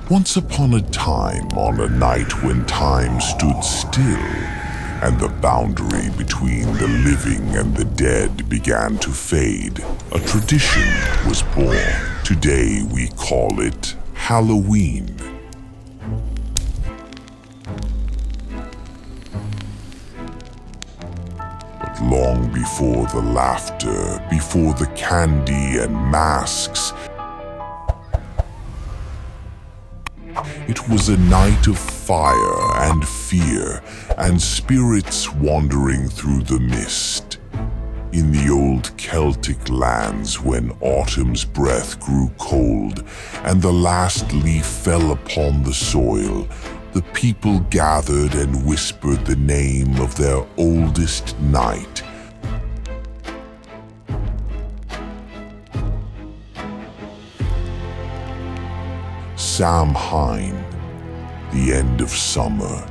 Once upon a time, on a night when time stood still, and the boundary between the living and the dead began to fade, a tradition was born. Today we call it Halloween. But long before the laughter, before the candy and masks, it was a night of fire and fear and spirits wandering through the mist. In the old Celtic lands, when autumn's breath grew cold and the last leaf fell upon the soil, the people gathered and whispered the name of their oldest night. Samhain, the end of summer,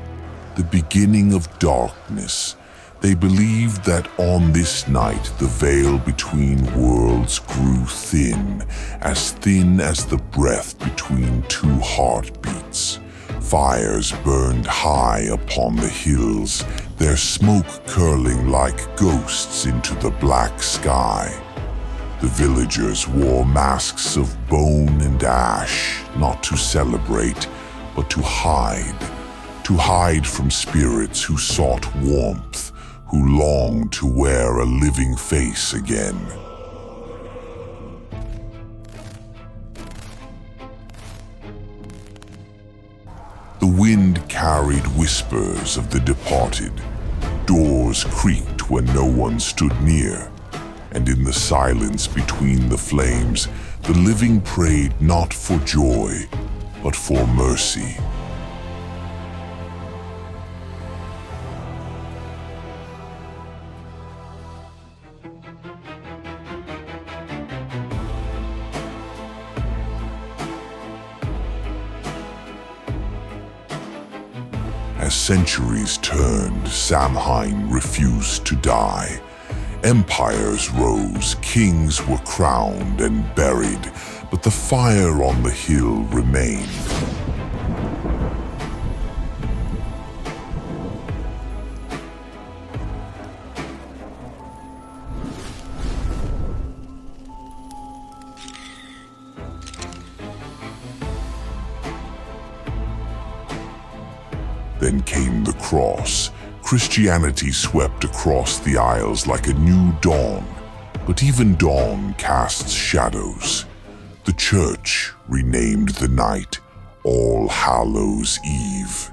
the beginning of darkness. They believed that on this night the veil between worlds grew thin as the breath between two heartbeats. Fires burned high upon the hills, their smoke curling like ghosts into the black sky. The villagers wore masks of bone and ash, not to celebrate, but to hide from spirits who sought warmth, who longed to wear a living face again. The wind carried whispers of the departed. Doors creaked when no one stood near. And in the silence between the flames, the living prayed not for joy, but for mercy. As centuries turned, Samhain refused to die. Empires rose, kings were crowned and buried, but the fire on the hill remained. Then came the cross. Christianity swept across the aisles like a new dawn, but even dawn casts shadows. The church renamed the night All Hallows' Eve.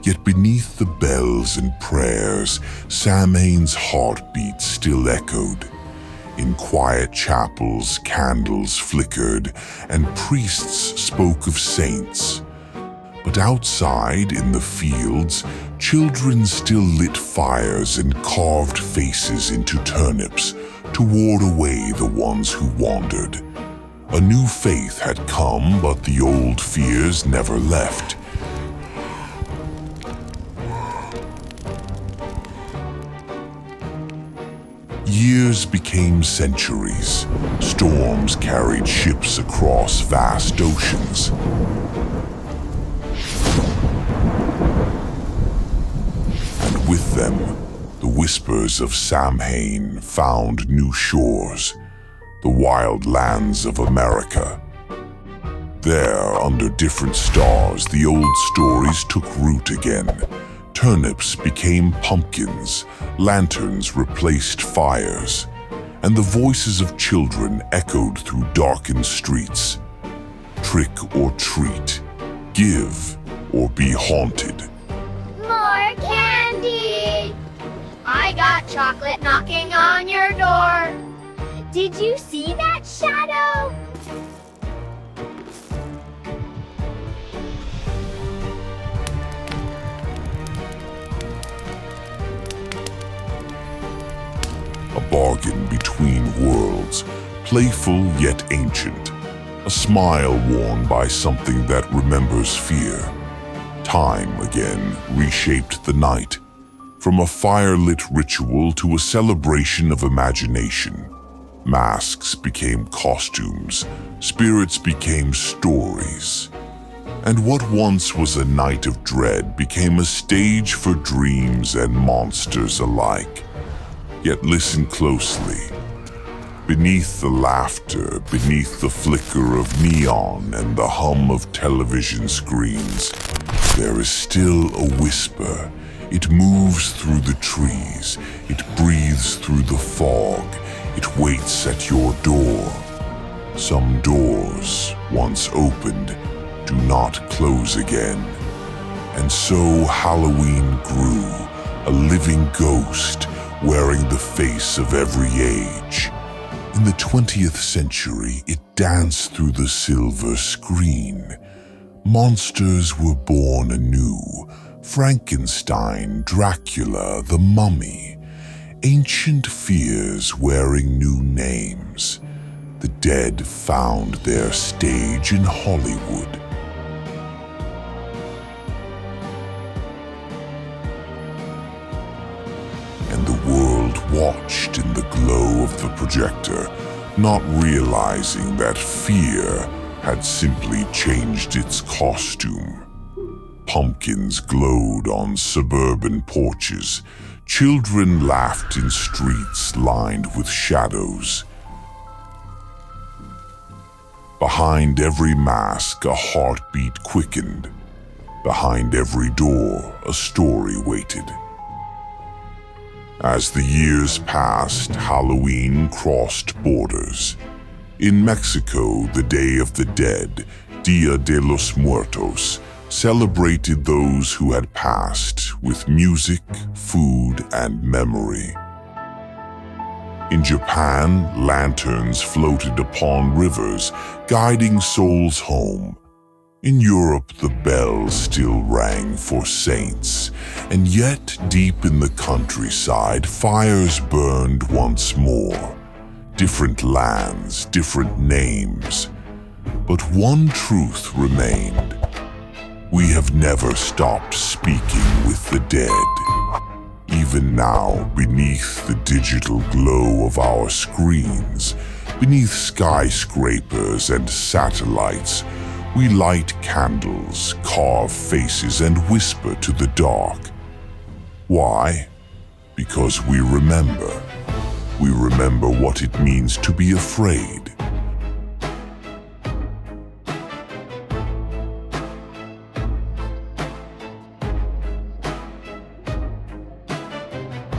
Yet beneath the bells and prayers, Samhain's heartbeat still echoed. In quiet chapels, candles flickered, and priests spoke of saints. But outside, in the fields, children still lit fires and carved faces into turnips to ward away the ones who wandered. A new faith had come, but the old fears never left. Years became centuries. Storms carried ships across vast oceans. And with them, the whispers of Samhain found new shores, the wild lands of America. There, under different stars, the old stories took root again. Turnips became pumpkins, lanterns replaced fires, and the voices of children echoed through darkened streets. Trick or treat, give or be haunted. More candy! I got chocolate knocking on your door. Did you see that shadow? A bargain between worlds, playful yet ancient. A smile worn by something that remembers fear. Time again reshaped the night. From a fire-lit ritual to a celebration of imagination, masks became costumes, spirits became stories. And what once was a night of dread became a stage for dreams and monsters alike. Yet listen closely. Beneath the laughter, beneath the flicker of neon and the hum of television screens, there is still a whisper. It moves through the trees, it breathes through the fog, it waits at your door. Some doors, once opened, do not close again. And so Halloween grew, a living ghost wearing the face of every age. In the 20th century, it danced through the silver screen. Monsters were born anew. Frankenstein, Dracula, the Mummy. Ancient fears wearing new names. The dead found their stage in Hollywood. And the world watched in the glow of the projector, not realizing that fear had simply changed its costume. Pumpkins glowed on suburban porches. Children laughed in streets lined with shadows. Behind every mask, a heartbeat quickened. Behind every door, a story waited. As the years passed, Halloween crossed borders. In Mexico, the Day of the Dead, Dia de los Muertos, celebrated those who had passed with music, food, and memory. In Japan, lanterns floated upon rivers, guiding souls home. In Europe, the bells still rang for saints, and yet deep in the countryside, fires burned once more. Different lands, different names, but one truth remained. We have never stopped speaking with the dead. Even now, beneath the digital glow of our screens, beneath skyscrapers and satellites, we light candles, carve faces, and whisper to the dark. Why? Because we remember. We remember what it means to be afraid.